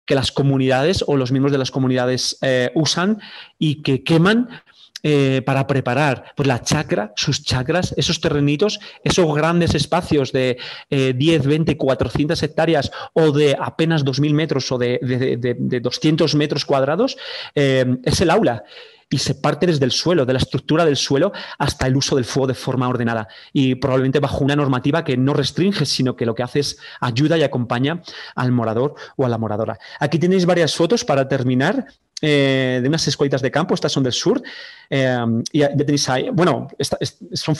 que las comunidades o los miembros de las comunidades usan y que queman para preparar pues, la chacra, sus chacras, esos terrenitos, esos grandes espacios de 10, 20, 400 hectáreas o de apenas 2.000 metros o de 200 metros cuadrados, es el aula. Y se parte desde el suelo, de la estructura del suelo, hasta el uso del fuego de forma ordenada. Y probablemente bajo una normativa que no restringe, sino que lo que hace es ayuda y acompaña al morador o a la moradora. Aquí tenéis varias fotos para terminar. De unas escuelitas de campo, estas son del sur, y ya tenéis ahí, bueno,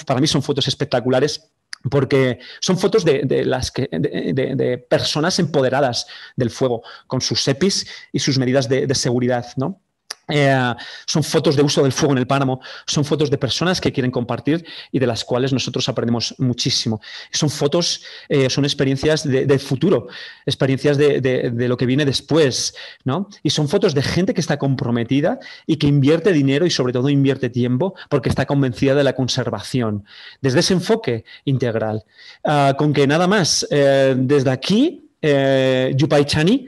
para mí son fotos espectaculares porque son fotos de personas empoderadas del fuego, con sus EPIs y sus medidas de seguridad, ¿no? Son fotos de uso del fuego en el páramo, son fotos de personas que quieren compartir y de las cuales nosotros aprendemos muchísimo. Son fotos, son experiencias del futuro, experiencias de lo que viene después, ¿no? Y son fotos de gente que está comprometida y que invierte dinero y sobre todo invierte tiempo porque está convencida de la conservación. Desde ese enfoque integral. Con que nada más, desde aquí, Yupai Chani,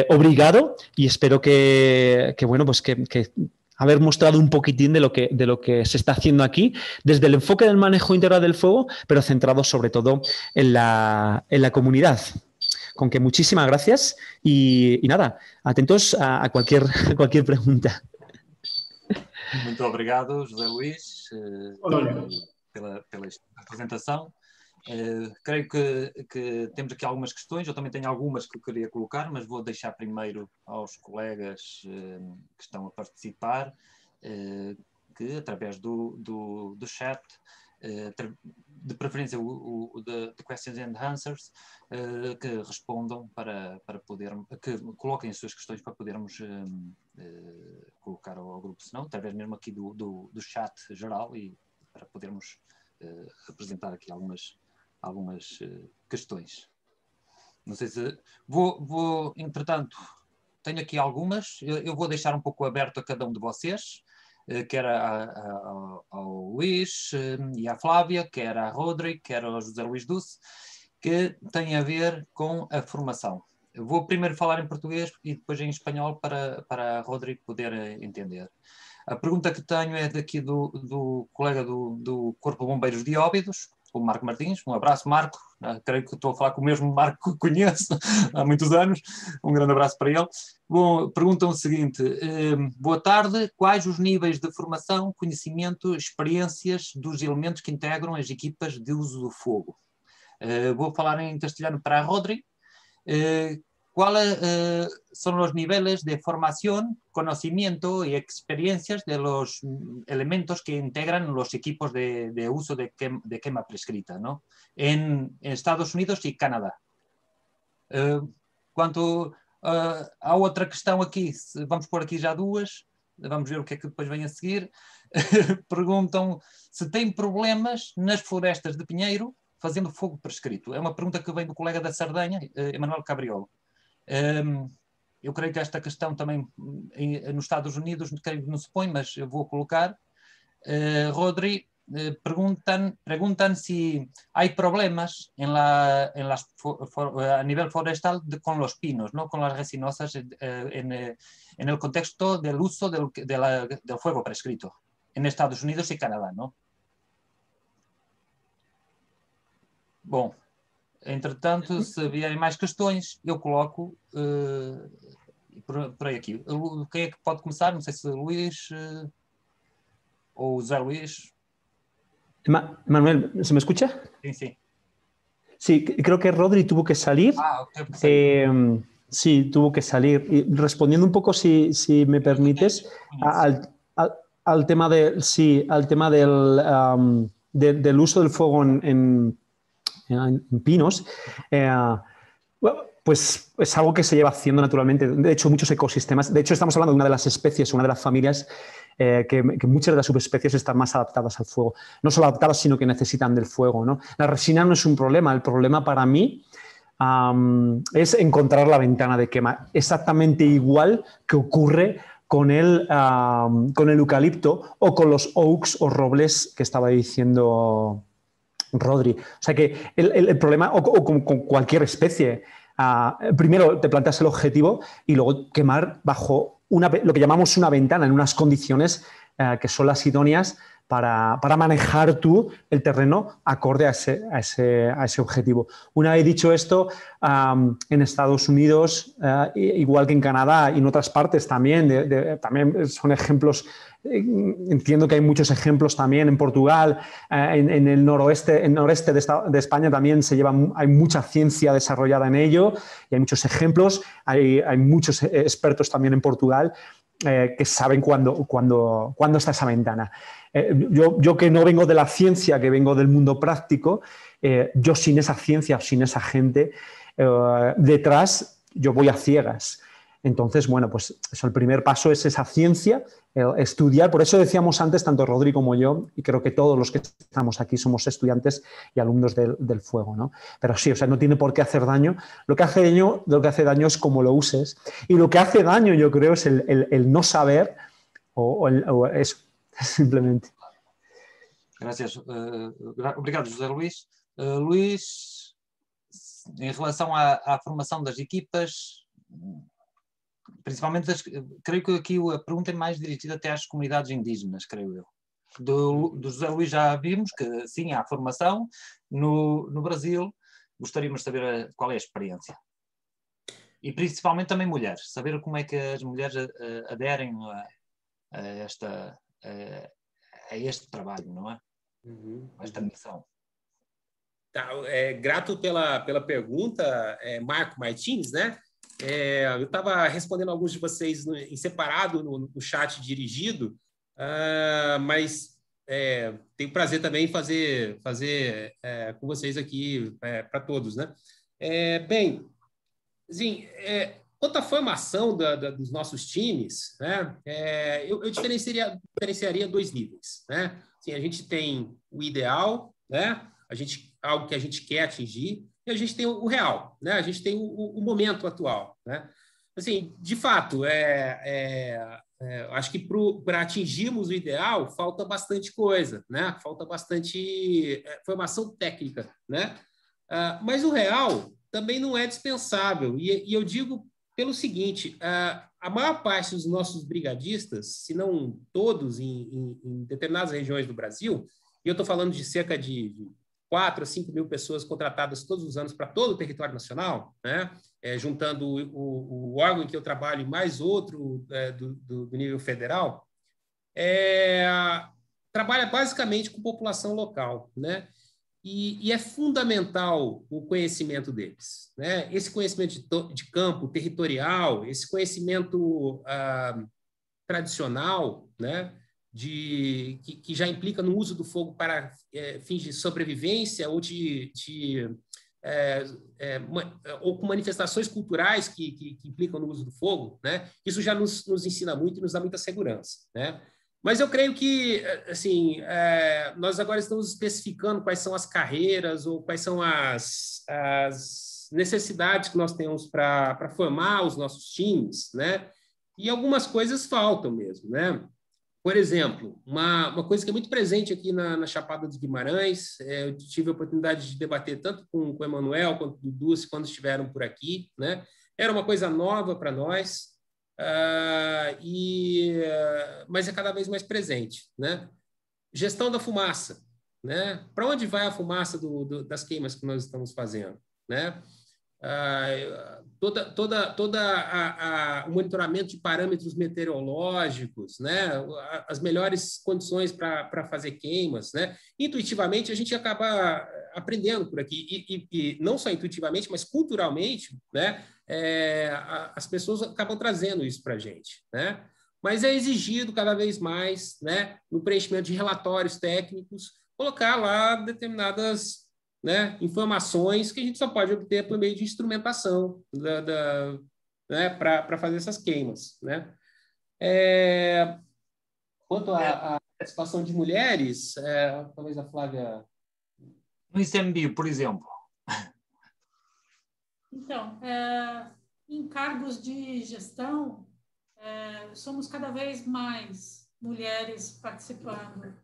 obrigado y espero que haber mostrado un poquitín de lo que se está haciendo aquí desde el enfoque del manejo integral del fuego, pero centrado sobre todo en la comunidad. Con que muchísimas gracias y nada, atentos a cualquier pregunta. Muito obrigado, José Luís, pela apresentação. Creio que temos aqui algumas questões, eu também tenho algumas que eu queria colocar, mas vou deixar primeiro aos colegas que estão a participar, que através do chat, de preferência de questions and answers, que respondam para podermos, que coloquem as suas questões para podermos colocar ao grupo, senão, através mesmo aqui do chat geral e para podermos apresentar aqui algumas questões. Não sei se... entretanto, tenho aqui algumas. Eu vou deixar um pouco aberto a cada um de vocês, quer ao Luís e à Flávia, quer a Rodrigo, quer ao José Luís Duce, que têm a ver com a formação. Eu vou primeiro falar em português e depois em espanhol para a Rodrigo poder entender. A pergunta que tenho é daqui do colega do Corpo de Bombeiros de Óbidos, o Marco Martins. Um abraço, Marco. Creio que estou a falar com o mesmo Marco que conheço há muitos anos. Um grande abraço para ele. Bom, perguntam o seguinte: boa tarde, quais os níveis de formação, conhecimento, experiências dos elementos que integram as equipas de uso do fogo? Vou falar em castelhano para a Rodri. ¿Cuáles son los niveles de formación, conocimiento y experiencias de los elementos que integran los equipos de uso de quema prescrita, ¿no? En Estados Unidos y Canadá? Quanto à outra questão aqui, vamos pôr aqui já duas, vamos ver o que é que depois vem a seguir. Perguntam se tem problemas nas florestas de pinheiro fazendo fogo prescrito. É uma pergunta que vem do colega da Sardenha, Emanuel Cabriolo. Eu creio que esta questão também nos Estados Unidos creio que não se põe, mas eu vou colocar. Rodri, preguntan si hay problemas a nivel forestal con los pinos, ¿no? Con las resinosas en el contexto del uso del fuego prescrito en Estados Unidos y Canadá, ¿no? Bom, entretanto, se vierem mais questões, eu coloco por aí aqui. Quem é que pode começar? Não sei se o Luís ou o José Luís. Manuel, ¿se me escucha? Sí, sí. Sí, creo que Rodri tuvo que salir. Sí, tuvo que salir. Y respondiendo un poco, si me permites, al tema del uso del fuego en pinos, pues es algo que se lleva haciendo naturalmente. De hecho, muchos ecosistemas, de hecho estamos hablando de una de las especies, una de las familias que muchas de las subespecies están más adaptadas al fuego. No solo adaptadas, sino que necesitan del fuego, ¿no? La resina no es un problema. El problema para mí es encontrar la ventana de quema. Exactamente igual que ocurre con el eucalipto o con los oaks o robles que estaba diciendo Rodri. O sea que el problema, o con cualquier especie, primero te planteas el objetivo y luego quemar bajo lo que llamamos una ventana, en unas condiciones que son las idóneas para manejar tú el terreno acorde a ese objetivo. Una vez dicho esto, en Estados Unidos, igual que en Canadá y en otras partes también, también son ejemplos, entiendo que hay muchos ejemplos también en Portugal, en el noreste de España también hay mucha ciencia desarrollada en ello y hay muchos ejemplos, hay muchos expertos también en Portugal que saben cuándo está esa ventana. Yo que no vengo de la ciencia, que vengo del mundo práctico, yo sin esa ciencia, sin esa gente detrás, yo voy a ciegas. Entonces, bueno, pues eso, el primer paso es esa ciencia, estudiar. Por eso decíamos antes, tanto Rodri como yo, y creo que todos los que estamos aquí somos estudiantes y alumnos del fuego, ¿no? Pero sí, o sea, no tiene por qué hacer daño. Lo que hace daño es cómo lo uses. Y lo que hace daño, yo creo, es el no saber o eso, simplemente. Gracias. Obrigado, José Luís. Luís, em relação à formação das equipas, principalmente, creio que aqui a pergunta é mais dirigida até às comunidades indígenas, creio eu. Do José Luís já vimos que sim, há formação. No Brasil, gostaríamos de saber qual é a experiência. E principalmente também mulheres, saber como é que as mulheres aderem a este trabalho, não é? A esta missão. Tá, grato pela pergunta, Marco Martins, né? Eu estava respondendo alguns de vocês em separado no chat dirigido, mas tenho prazer também em fazer com vocês aqui para todos, né? Bem, assim, quanto à formação dos nossos times, né? Eu diferenciaria dois níveis, né? Assim, a gente tem o ideal, né? Algo que a gente quer atingir, e a gente tem o real, né? A gente tem o momento atual, né? Assim, de fato, acho que para atingirmos o ideal falta bastante coisa, né? Falta bastante formação técnica, né? Mas o real também não é dispensável, e eu digo pelo seguinte: a maior parte dos nossos brigadistas, se não todos, em determinadas regiões do Brasil, e eu estou falando de cerca de 4 a 5 mil pessoas contratadas todos os anos para todo o território nacional, né? Juntando o órgão em que eu trabalho e mais outro do nível federal, trabalha basicamente com população local, né? E é fundamental o conhecimento deles, né? Esse conhecimento de campo territorial, esse conhecimento tradicional, né? Que já implica no uso do fogo para fins de sobrevivência ou ou com manifestações culturais que implicam no uso do fogo, né? Isso já nos ensina muito e nos dá muita segurança, né? Mas eu creio que, assim, nós agora estamos especificando quais são as carreiras ou quais são as necessidades que nós temos para formar os nossos times, né? E algumas coisas faltam mesmo, né? Por exemplo, uma coisa que é muito presente aqui na Chapada dos Guimarães, eu tive a oportunidade de debater tanto com o Emanuel quanto com o Dulce quando estiveram por aqui, né? Era uma coisa nova para nós, mas é cada vez mais presente, né? Gestão da fumaça, né? Para onde vai a fumaça das queimas que nós estamos fazendo, né? O monitoramento de parâmetros meteorológicos, né? As melhores condições para fazer queimas, né? Intuitivamente a gente acaba aprendendo por aqui e não só intuitivamente, mas culturalmente, né? As pessoas acabam trazendo isso para a gente, né? Mas é exigido cada vez mais, né? No preenchimento de relatórios técnicos, colocar lá determinadas, né, informações que a gente só pode obter por meio de instrumentação né, para fazer essas queimas, né? Quanto à participação de mulheres, talvez a Flávia... No ICMBio, por exemplo. Então, em cargos de gestão, somos cada vez mais mulheres participando.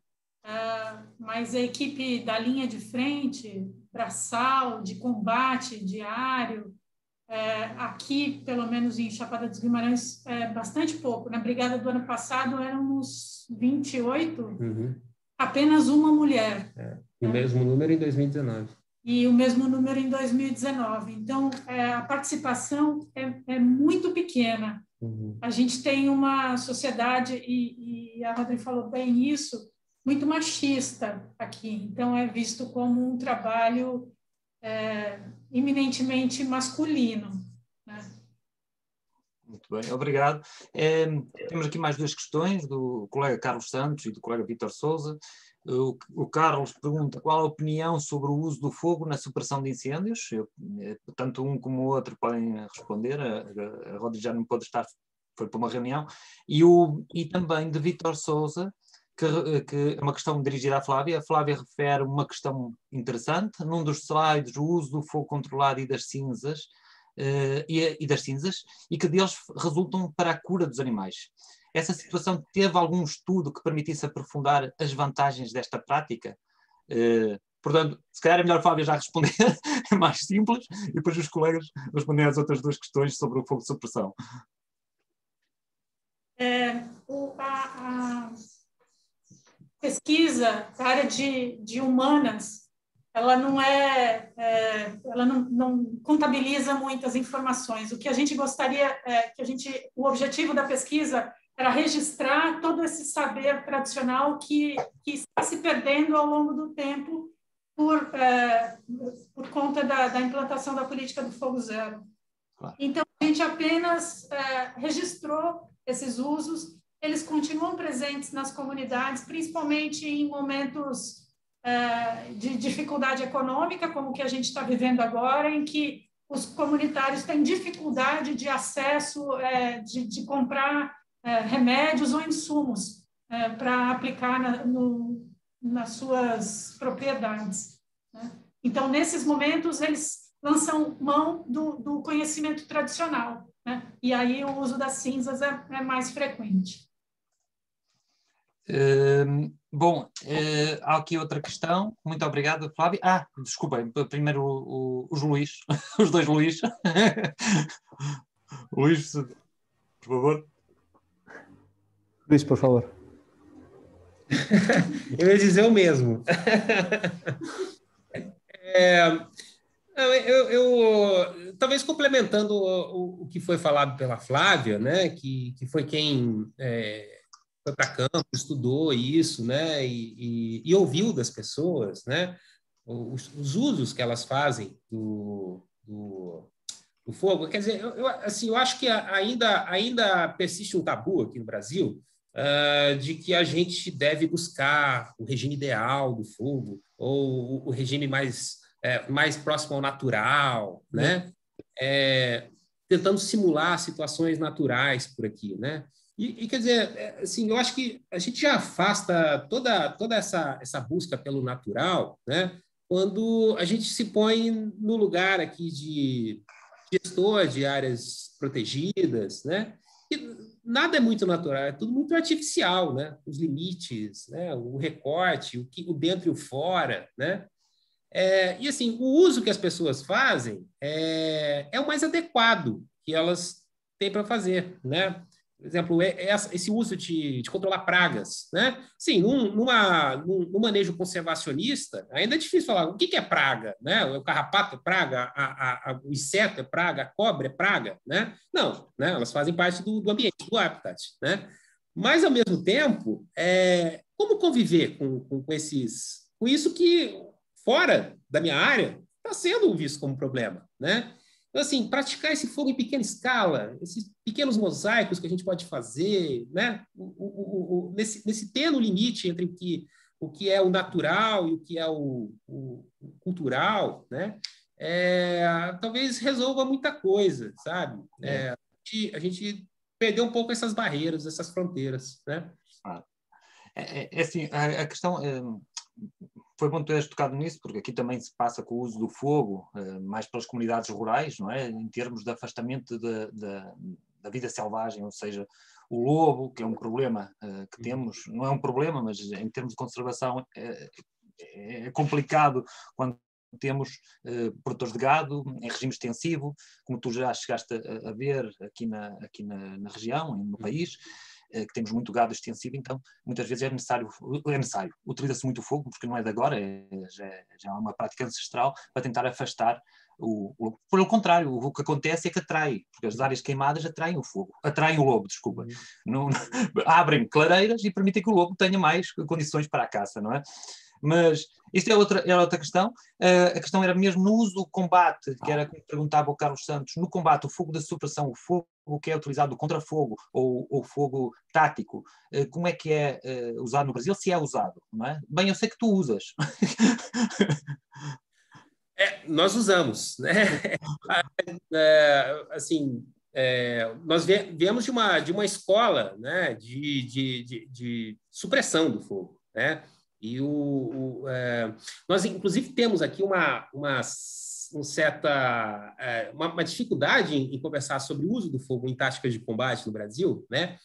Mas a equipe da linha de frente, braçal, de combate diário, Aqui, pelo menos em Chapada dos Guimarães, é bastante pouco. Na brigada do ano passado éramos 28, apenas uma mulher. O mesmo número em 2019. E o mesmo número em 2019. Então, a participação é muito pequena. A gente tem uma sociedade, e a Rodrigo falou bem isso, muito machista aqui. Então, é visto como um trabalho eminentemente masculino, né? Muito bem, obrigado. Temos aqui mais 2 questões, do colega Carlos Santos e do colega Vítor Sousa. O Carlos pergunta qual a opinião sobre o uso do fogo na supressão de incêndios. Tanto um como o outro podem responder. A Rodrigo já não pôde estar, foi para uma reunião. E também de Vítor Sousa, que é uma questão dirigida à Flávia. A Flávia refere uma questão interessante. Num dos slides, o uso do fogo controlado e das cinzas, e que deles resultam para a cura dos animais. Essa situação teve algum estudo que permitisse aprofundar as vantagens desta prática? Portanto, se calhar é melhor a Flávia já responder, é mais simples, e depois os colegas respondem às outras 2 questões sobre o fogo de supressão. A pesquisa da área de humanas, ela não contabiliza muitas informações. O que a gente gostaria, o objetivo da pesquisa era registrar todo esse saber tradicional que está se perdendo ao longo do tempo por conta da implantação da política do fogo zero. Claro. Então, a gente apenas registrou esses usos, eles continuam presentes nas comunidades, principalmente em momentos de dificuldade econômica, como o que a gente está vivendo agora, em que os comunitários têm dificuldade de acesso, de comprar remédios ou insumos para aplicar nas suas propriedades, né? Então, nesses momentos, eles lançam mão do conhecimento tradicional, né? E aí o uso das cinzas é mais frequente. Bom, há aqui outra questão. Muito obrigado, Flávia. Desculpem, primeiro os Luís, os 2 Luís. Luís, por favor. Luís, por favor. Eu ia dizer o mesmo. Talvez complementando o que foi falado pela Flávia, né, que foi quem foi para campo, estudou isso, né, e ouviu das pessoas, né, os usos que elas fazem do fogo. Quer dizer, eu acho que ainda persiste um tabu aqui no Brasil, de que a gente deve buscar o regime ideal do fogo, ou o regime mais próximo ao natural, né? Tentando simular situações naturais por aqui, né? E quer dizer, assim, eu acho que a gente já afasta toda essa busca pelo natural, né? Quando a gente se põe no lugar aqui de gestor de áreas protegidas, né? E nada é muito natural, é tudo muito artificial, né? Os limites, né? O recorte, o dentro e o fora, né? E assim, o uso que as pessoas fazem é o mais adequado que elas têm para fazer, né? Por exemplo, esse uso de controlar pragas, né? Sim, num manejo conservacionista, ainda é difícil falar o que é praga, né? O carrapato é praga, o inseto é praga, a cobra é praga, né? Não, né? Elas fazem parte do ambiente, do habitat, né? Mas, ao mesmo tempo, como conviver com isso que, fora da minha área, está sendo visto como problema, né? Então, assim, praticar esse fogo em pequena escala, esses pequenos mosaicos que a gente pode fazer, né? Nesse tênue limite entre o que é o natural e o que é o cultural, né? Talvez resolva muita coisa, sabe? A gente perdeu um pouco essas barreiras, essas fronteiras, né? Assim, a questão... Foi bom teres tocado nisso, porque aqui também se passa com o uso do fogo, mais pelas comunidades rurais, não é? Em termos de afastamento da vida selvagem, ou seja, o lobo, que é um problema que temos, não é um problema, mas em termos de conservação é complicado quando temos produtores de gado em regime extensivo, como tu já chegaste a ver aqui na região, no país, que temos muito gado extensivo, então muitas vezes é necessário, utiliza-se muito o fogo, porque não é de agora, já é uma prática ancestral, para tentar afastar pelo contrário, o que acontece é que atrai, porque as áreas queimadas atraem o lobo, desculpa. Abrem clareiras e permitem que o lobo tenha mais condições para a caça, não é? Mas isto é outra questão. A questão era mesmo no uso do combate, que era como perguntava o Carlos Santos, no combate, o fogo da supressão, o fogo que é utilizado contra fogo ou fogo tático, como é que é usado no Brasil, se é usado, não é? Bem, eu sei que tu usas. Nós usamos, né? Assim, nós viemos de uma escola, né, de supressão do fogo, né? E nós, inclusive, temos aqui uma dificuldade em conversar sobre o uso do fogo em táticas de combate no Brasil, né?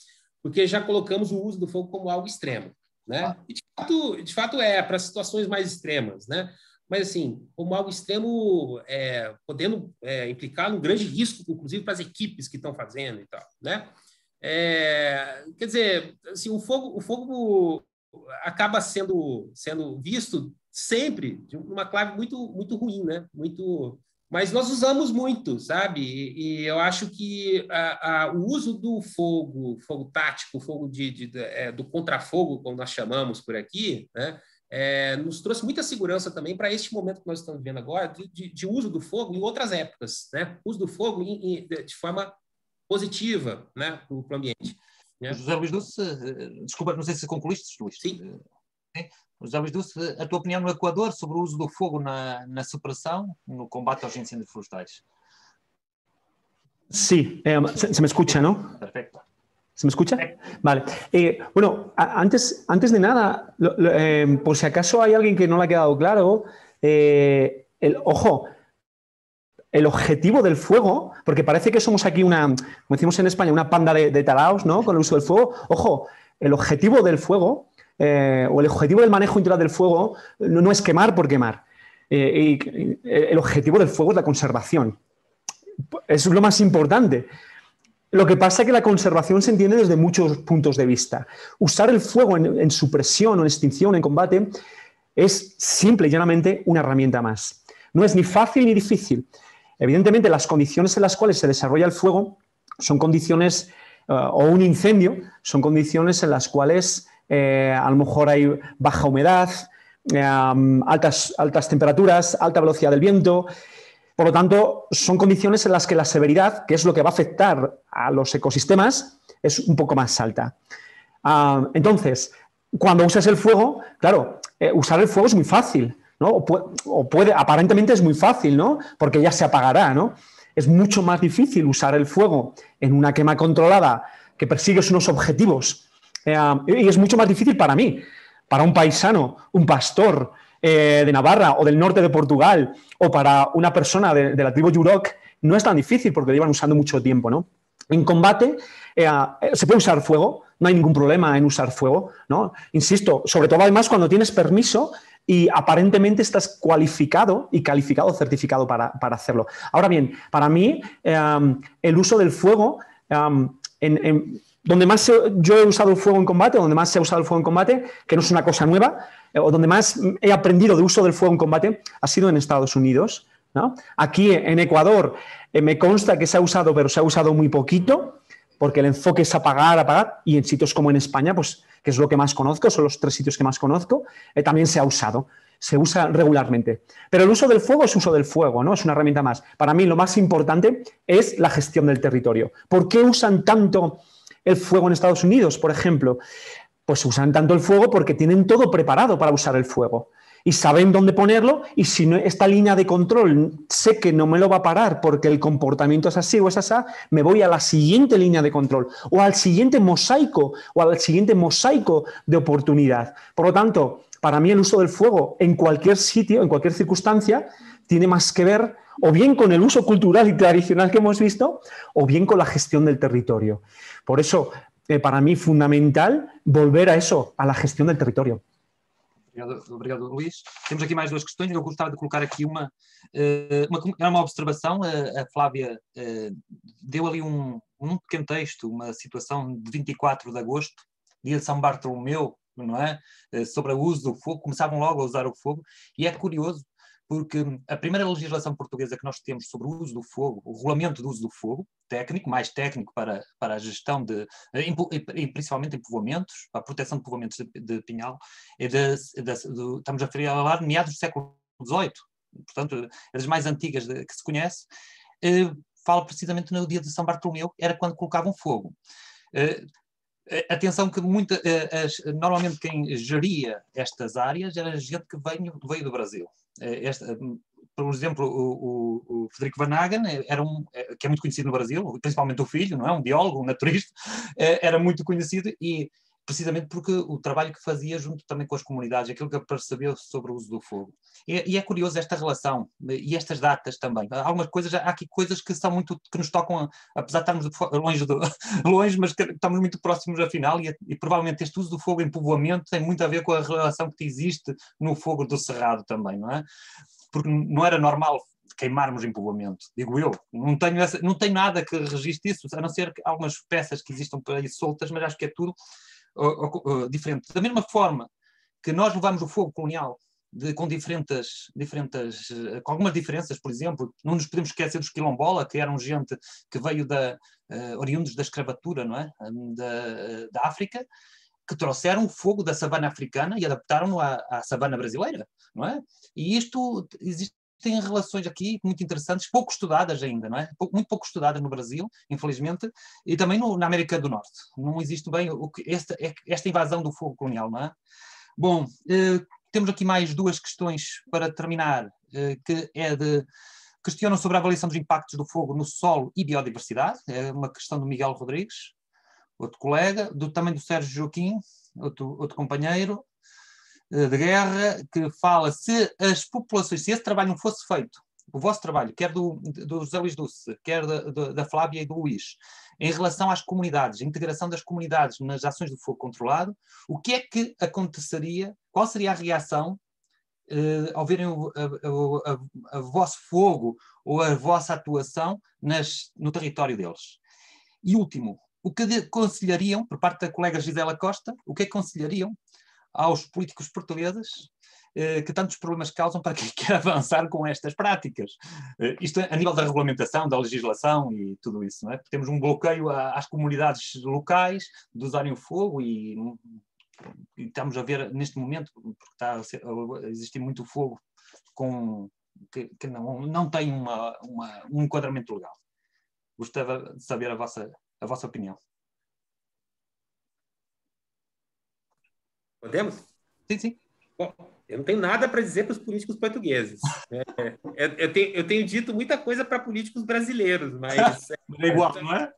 Porque já colocamos o uso do fogo como algo extremo, né? E de fato para situações mais extremas, né? Mas, assim, como algo extremo, podendo implicar um grande risco, inclusive, para as equipes que estão fazendo e tal, né? Quer dizer, assim, o fogo acaba sendo visto sempre de uma clave muito, muito ruim, né? Mas nós usamos muito, sabe? E eu acho que o uso do fogo tático, fogo do contrafogo, como nós chamamos por aqui, né? Nos trouxe muita segurança também para este momento que nós estamos vivendo agora, de uso do fogo em outras épocas, né? Uso do fogo de forma positiva, né? Para o ambiente. Né? José Luís Dulce, desculpa, não sei se concluíste, Luís. Sim. José Luís Dulce, a tua opinião no Equador sobre o uso do fogo na superação, no combate aos incêndios florestais? Sí, se me escucha, ¿no? Perfecto. ¿Se me escucha? Vale. Bueno, antes de nada, por si acaso hay alguien que no le ha quedado claro, ojo, el objetivo del fuego, porque parece que somos aquí como decimos en España, una panda de taraos, ¿no? Con el uso del fuego. Ojo, el objetivo del fuego o el objetivo del manejo integral del fuego no es quemar por quemar. El objetivo del fuego es la conservación. Eso es lo más importante. Lo que pasa es que la conservación se entiende desde muchos puntos de vista. Usar el fuego en supresión o en extinción, en combate, es simple y llanamente una herramienta más. No es ni fácil ni difícil. Evidentemente, las condiciones en las cuales se desarrolla el fuego son condiciones, o un incendio, son condiciones en las cuales a lo mejor hay baja humedad, altas temperaturas, alta velocidad del viento. Por lo tanto, son condiciones en las que la severidad, que es lo que va a afectar a los ecosistemas, es un poco más alta. Entonces, cuando usas el fuego, claro, usar el fuego es muy fácil, ¿no? Aparentemente es muy fácil, ¿no? Porque ya se apagará, ¿no? Es mucho más difícil usar el fuego en una quema controlada que persigues unos objetivos. Y es mucho más difícil para mí, para un paisano, un pastor de Navarra o del norte de Portugal, o para una persona de la tribu Yurok, no es tan difícil porque lo llevan usando mucho tiempo, ¿no? En combate se puede usar fuego, no hay ningún problema en usar fuego, ¿no? Insisto, sobre todo además cuando tienes permiso y aparentemente estás cualificado y calificado, certificado para hacerlo. Ahora bien, para mí el uso del fuego, donde más yo he usado el fuego en combate, donde más se ha usado el fuego en combate, que no es una cosa nueva, o donde más he aprendido de uso del fuego en combate, ha sido en Estados Unidos, ¿no? Aquí en Ecuador me consta que se ha usado, pero se ha usado muy poquito, porque el enfoque es apagar, y en sitios como en España, pues, que es lo que más conozco, son los 3 sitios que más conozco, también se ha usado, se usa regularmente. Pero el uso del fuego es uso del fuego, ¿no? Es una herramienta más. Para mí lo más importante es la gestión del territorio. ¿Por qué usan tanto el fuego en Estados Unidos, por ejemplo? Pues usan tanto el fuego porque tienen todo preparado para usar el fuego. Y saben dónde ponerlo, y si no, esta línea de control sé que no me lo va a parar porque el comportamiento es así o es así, me voy a la siguiente línea de control o al siguiente mosaico de oportunidad. Por lo tanto, para mí el uso del fuego en cualquier sitio, en cualquier circunstancia, tiene más que ver o bien con el uso cultural y tradicional que hemos visto, o bien con la gestión del territorio. Por eso, para mí, fundamental volver a eso, a la gestión del territorio. Obrigado, Luís. Temos aqui mais duas questões. Eu gostava de colocar aqui era uma observação. A Flávia deu ali um pequeno texto, uma situação de 24 de agosto, dia de São Bartolomeu, não é? Sobre o uso do fogo. Começavam logo a usar o fogo. E é curioso, porque a primeira legislação portuguesa que nós temos sobre o uso do fogo, o regulamento do uso do fogo, mais técnico para a gestão e principalmente em povoamentos, para a proteção de povoamentos de pinhal, estamos a falar de meados do século XVIII, portanto, é das mais antigas que se conhece, fala precisamente no dia de São Bartolomeu, era quando colocavam fogo. Atenção que normalmente quem geria estas áreas era gente que veio do Brasil. Por exemplo, o Frederico Van Hagen, que é muito conhecido no Brasil, principalmente o filho, não é? Um biólogo, um naturista, era muito conhecido e precisamente porque o trabalho que fazia junto também com as comunidades, aquilo que percebeu sobre o uso do fogo. E é curioso esta relação e estas datas também. Há aqui coisas que nos tocam, apesar de estarmos longe, mas que estamos muito próximos afinal, e provavelmente este uso do fogo em povoamento tem muito a ver com a relação que existe no fogo do cerrado também, não é? Porque não era normal queimarmos em povoamento, digo eu. Não tenho nada que registre isso, a não ser algumas peças que existam por aí soltas, mas acho que é tudo diferente. Da mesma forma que nós levamos o fogo colonial com algumas diferenças, por exemplo, não nos podemos esquecer dos quilombola, que eram gente que veio oriundos da escravatura, não é? Da África, que trouxeram o fogo da savana africana e adaptaram-no à savana brasileira, não é? E isto existem relações aqui muito interessantes, pouco estudadas ainda, não é? Muito pouco estudadas no Brasil, infelizmente, e também na América do Norte. Não existe bem esta invasão do fogo colonial, não é? Bom, temos aqui mais duas questões para terminar, questionam sobre a avaliação dos impactos do fogo no solo e biodiversidade. É uma questão do Miguel Rodrigues, outro colega, também do Sérgio Joaquim, outro companheiro de guerra, que fala se esse trabalho não fosse feito, o vosso trabalho, quer do José Luís Dulce, quer da Flávia e do Luís, em relação às comunidades, a integração das comunidades nas ações do fogo controlado, o que é que aconteceria, qual seria a reação ao verem o vosso fogo ou a vossa atuação no território deles? E último, o que aconselhariam, por parte da colega Gisela Costa, o que aconselhariam aos políticos portugueses que tantos problemas causam para quem quer avançar com estas práticas? Isto a nível da regulamentação, da legislação e tudo isso, não é? Temos um bloqueio às comunidades locais de usarem o fogo e estamos a ver neste momento, porque está a existir muito fogo que não tem um enquadramento legal. Gostava de saber a vossa opinião. Podemos? Sim, sim. Bom, eu não tenho nada para dizer para os políticos portugueses. Eu tenho dito muita coisa para políticos brasileiros, mas... É igual, não é?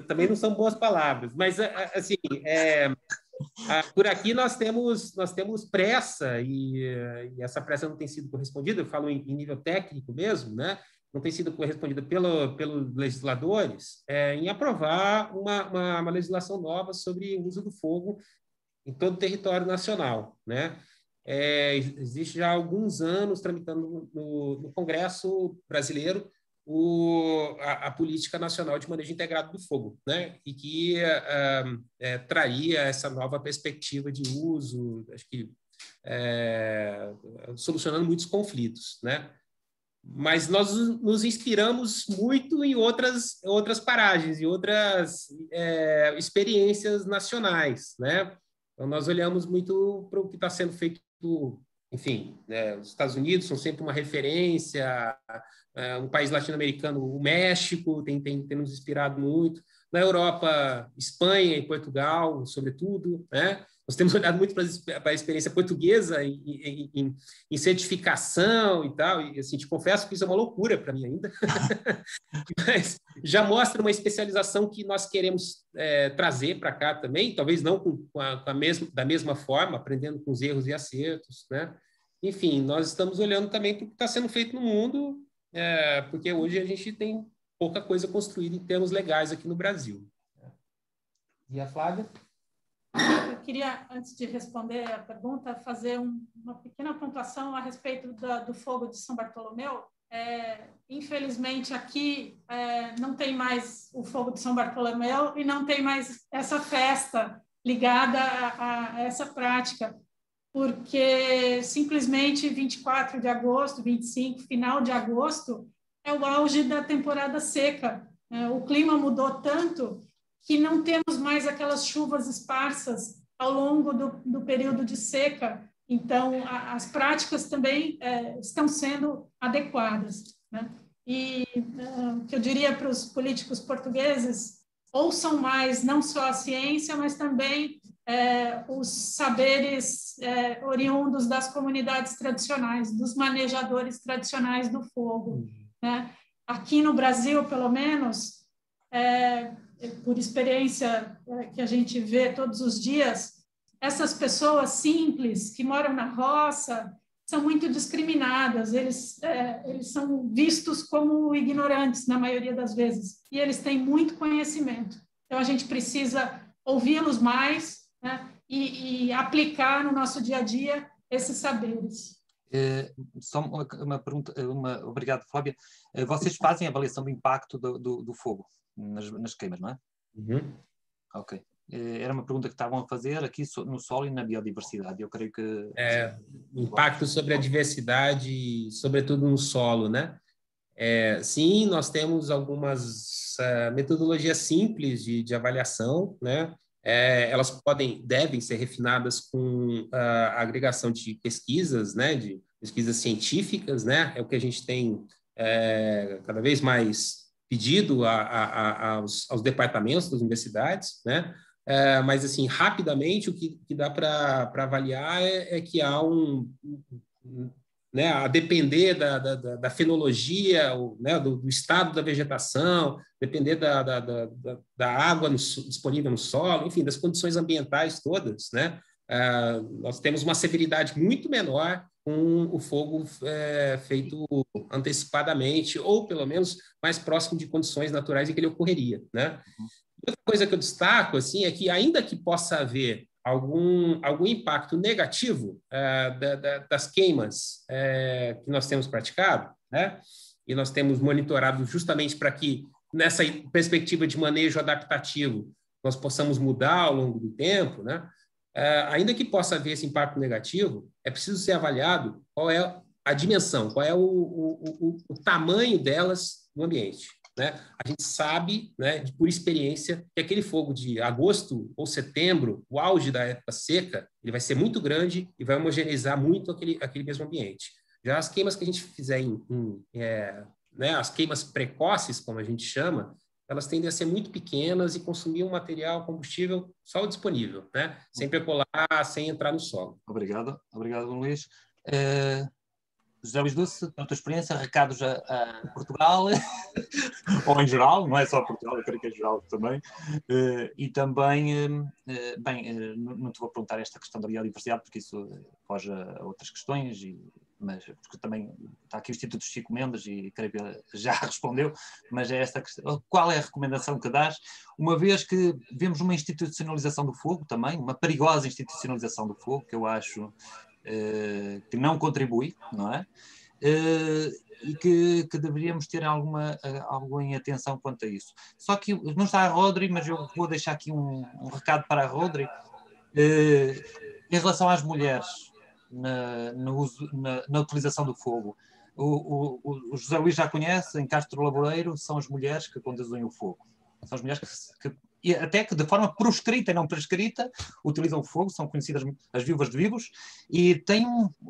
Também não são boas palavras. Mas, assim, por aqui nós temos pressa, e essa pressa não tem sido correspondida, eu falo em nível técnico mesmo, né? Não tem sido correspondida pelos legisladores, em aprovar uma legislação nova sobre o uso do fogo em todo o território nacional, né? Existe já há alguns anos tramitando no Congresso brasileiro a política nacional de manejo integrado do fogo, né? E que traria essa nova perspectiva de uso, acho que solucionando muitos conflitos, né? Mas nós nos inspiramos muito em outras paragens, em outras experiências nacionais, né? Então, nós olhamos muito para o que está sendo feito, enfim, né? Os Estados Unidos são sempre uma referência, um país latino-americano, o México, tem nos inspirado muito. Na Europa, Espanha e Portugal, sobretudo, né? Nós temos olhado muito para a experiência portuguesa em certificação e tal, e assim, te confesso que isso é uma loucura para mim ainda, mas já mostra uma especialização que nós queremos trazer para cá também, talvez não da mesma forma, aprendendo com os erros e acertos, né? Enfim, nós estamos olhando também para o que está sendo feito no mundo, porque hoje a gente tem pouca coisa construída em termos legais aqui no Brasil. E a Flávia? queria, antes de responder a pergunta, fazer uma pequena pontuação a respeito do fogo de São Bartolomeu. Infelizmente, aqui não tem mais o fogo de São Bartolomeu e não tem mais essa festa ligada a essa prática, porque simplesmente 24 de agosto, 25, final de agosto, é o auge da temporada seca. O clima mudou tanto que não temos mais aquelas chuvas esparsas ao longo do período de seca. Então, as práticas também estão sendo adequadas, né? E o que eu diria para os políticos portugueses, ouçam mais não só a ciência, mas também os saberes oriundos das comunidades tradicionais, dos manejadores tradicionais do fogo, né? Aqui no Brasil, pelo menos, por experiência que a gente vê todos os dias, essas pessoas simples que moram na roça são muito discriminadas, eles são vistos como ignorantes na maioria das vezes, e eles têm muito conhecimento. Então, a gente precisa ouvi-los mais, né, e aplicar no nosso dia a dia esses saberes. Só uma pergunta, obrigado, Flávia. Vocês fazem a avaliação do impacto do fogo nas queimas, não é? Uhum. Ok. Era uma pergunta que estavam a fazer aqui no solo e na biodiversidade. Eu creio que... Impacto sobre a diversidade, sobretudo no solo, né? Sim, nós temos algumas metodologias simples de avaliação, né? Elas devem ser refinadas com a agregação de pesquisas, né? De pesquisas científicas, né? É o que a gente tem cada vez mais pedido aos departamentos das universidades, né? Mas, assim, rapidamente, o que dá para avaliar é que há né, a depender da fenologia, né, do estado da vegetação, depender da água disponível no solo, enfim, das condições ambientais todas, né? Nós temos uma severidade muito menor com o fogo feito antecipadamente, ou, pelo menos, mais próximo de condições naturais em que ele ocorreria, né? Outra coisa que eu destaco assim, é que, ainda que possa haver algum impacto negativo das queimas que nós temos praticado, né? E nós temos monitorado justamente para que, nessa perspectiva de manejo adaptativo, nós possamos mudar ao longo do tempo, né? Ainda que possa haver esse impacto negativo, é preciso ser avaliado qual é a dimensão, qual é o tamanho delas no ambiente, né? A gente sabe, né, por experiência, que aquele fogo de agosto ou setembro, o auge da época seca, ele vai ser muito grande e vai homogeneizar muito aquele mesmo ambiente. Já as queimas que a gente fizer né, as queimas precoces, como a gente chama, elas tendem a ser muito pequenas e consumir um material, combustível, só o disponível, né? Sem percolar, sem entrar no solo. Obrigado, Luís. José Luís Dulce, na tua experiência, recados a Portugal, ou em geral, não é só Portugal, eu creio que é geral também, e também, não te vou perguntar esta questão da biodiversidade, porque isso foge a outras questões, mas porque também está aqui o Instituto Chico Mendes e creio que já respondeu, mas é esta questão. Qual é a recomendação que dás, uma vez que vemos uma institucionalização do fogo também, uma perigosa institucionalização do fogo, que eu acho que não contribui, não é? E que deveríamos ter alguma atenção quanto a isso. Só que não está a Rodri, mas eu vou deixar aqui um recado para a Rodri, em relação às mulheres na utilização do fogo. O José Luís já conhece, em Castro Laboreiro, são as mulheres que conduzem o fogo. São as mulheres e até que de forma proscrita e não prescrita utilizam o fogo, são conhecidas as viúvas de vivos, e têm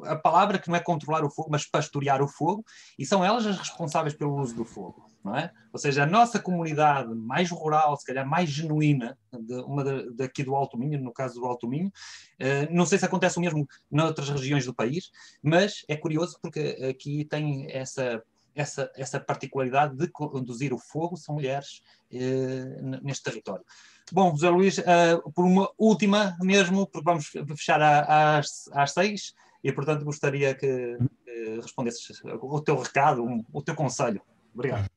a palavra que não é controlar o fogo, mas pastorear o fogo, e são elas as responsáveis pelo uso do fogo, não é? Ou seja, a nossa comunidade mais rural, se calhar mais genuína, daqui do Alto Minho, no caso do Alto Minho, não sei se acontece o mesmo noutras regiões do país, mas é curioso porque aqui tem essa particularidade de conduzir o fogo, são mulheres neste território. Bom, José Luís, por uma última mesmo, porque vamos fechar às 6, e portanto gostaria que respondesses o teu recado, o teu conselho. Obrigado.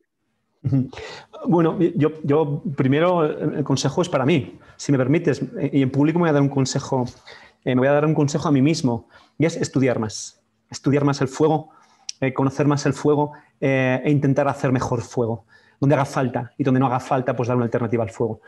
Bueno, yo primero el consejo es para mí, si me permites, y en público me voy a dar un consejo, a mí mismo, y es estudiar más el fuego, conocer más el fuego e intentar hacer mejor fuego, donde haga falta, y donde no haga falta, pues dar una alternativa al fuego.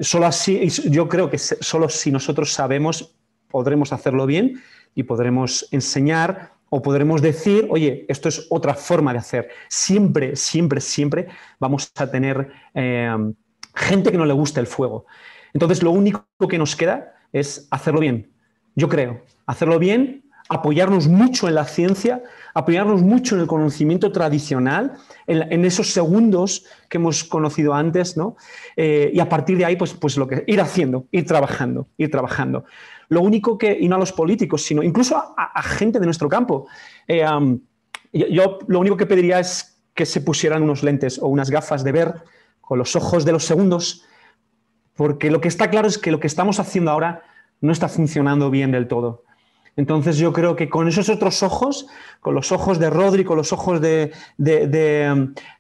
Solo así, yo creo que solo si nosotros sabemos, podremos hacerlo bien y podremos enseñar o podremos decir, oye, esto es otra forma de hacer. Siempre, siempre, siempre vamos a tener gente que no le gusta el fuego. Entonces, lo único que nos queda es hacerlo bien. Yo creo, hacerlo bien, apoyarnos mucho en la ciencia, apoyarnos mucho en el conocimiento tradicional, en esos segundos que hemos conocido antes, ¿no? Y a partir de ahí, pues lo que ir haciendo, ir trabajando. Lo único que, y no a los políticos, sino incluso a gente de nuestro campo, yo lo único que pediría es que se pusieran unos lentes o unas gafas de ver con los ojos de los segundos, porque lo que está claro es que lo que estamos haciendo ahora no está funcionando bien del todo. Entonces yo creo que con esos otros ojos, con los ojos de Rodri, con los ojos de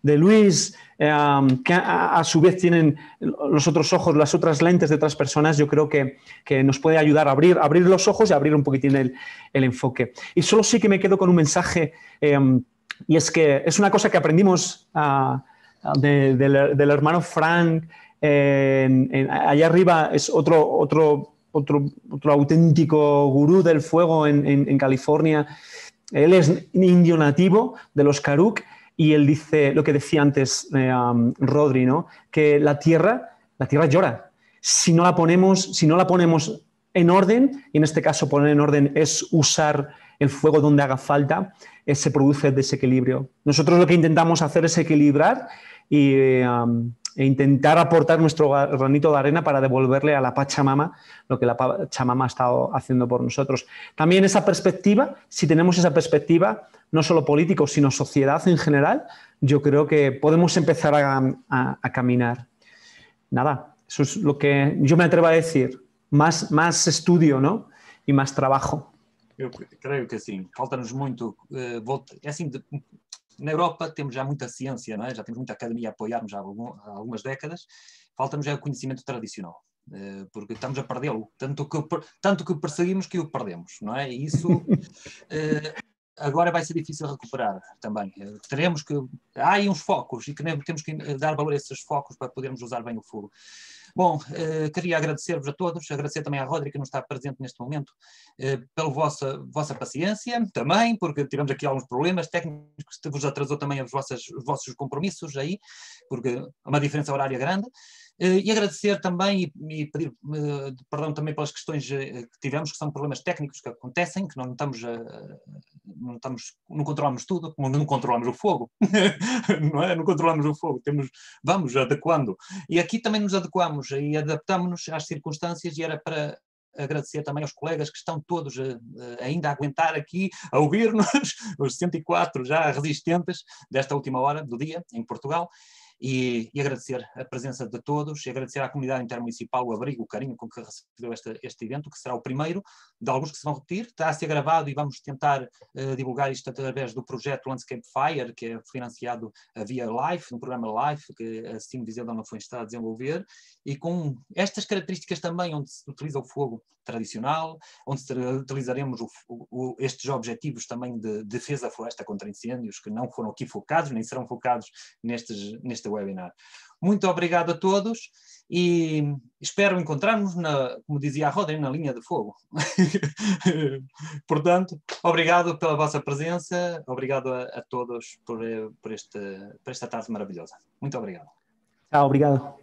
Luis, que a su vez tienen los otros ojos, las otras lentes de otras personas, yo creo que nos puede ayudar a abrir los ojos y abrir un poquitín el enfoque. Y solo sí que me quedo con un mensaje, y es que es una cosa que aprendimos del hermano Frank, allá arriba es otro auténtico gurú del fuego en California. Él es indio nativo de los Karuk y él dice lo que decía antes Rodri, ¿no? Que la tierra llora. Si no la ponemos en orden, y en este caso poner en orden es usar el fuego donde haga falta, se produce desequilibrio. Nosotros lo que intentamos hacer es equilibrar e intentar aportar nuestro granito de arena para devolverle a la Pachamama lo que la Pachamama ha estado haciendo por nosotros. También esa perspectiva, si tenemos esa perspectiva, no solo políticos, sino sociedad en general, yo creo que podemos empezar a caminar. Nada, eso es lo que yo me atrevo a decir. Más estudio, ¿no? Y más trabajo. Eu creio que sim. Falta-nos muito... é assim, na Europa temos já muita ciência, não é? Já temos muita academia a apoiar-nos há algumas décadas. Falta-nos é o conhecimento tradicional, porque estamos a perdê-lo. Tanto que perseguimos que o perdemos, não é? E isso agora vai ser difícil recuperar também. Teremos que... Há aí uns focos e que temos que dar valor a esses focos para podermos usar bem o fogo. Bom, queria agradecer-vos a todos, agradecer também à Rodri, que não está presente neste momento, pela vossa paciência também, porque tivemos aqui alguns problemas técnicos que vos atrasou também os vossos compromissos aí, porque há uma diferença horária grande. E agradecer também e pedir perdão também pelas questões que tivemos, que são problemas técnicos que acontecem, que não controlamos tudo, como não controlamos o fogo, não é? Não controlamos o fogo, vamos adequando. E aqui também nos adequamos e adaptamos-nos às circunstâncias e era para agradecer também aos colegas que estão todos ainda a aguentar aqui, a ouvir-nos, os 104 já resistentes desta última hora do dia em Portugal. E agradecer a presença de todos, e agradecer à comunidade intermunicipal o abrigo, o carinho com que recebeu este evento, que será o primeiro de alguns que se vão repetir. Está a ser gravado e vamos tentar divulgar isto através do projeto Landscape Fire, que é financiado via LIFE, no programa LIFE, que a Steam Viseu não foi está a desenvolver, e com estas características também, onde se utiliza o fogo tradicional, onde utilizaremos estes objetivos também de defesa da floresta contra incêndios, que não foram aqui focados, nem serão focados neste webinar. Muito obrigado a todos e espero encontrar-nos, como dizia a Rodri, na linha de fogo. Portanto, obrigado pela vossa presença, obrigado a todos por esta tarde maravilhosa. Muito obrigado. Obrigado.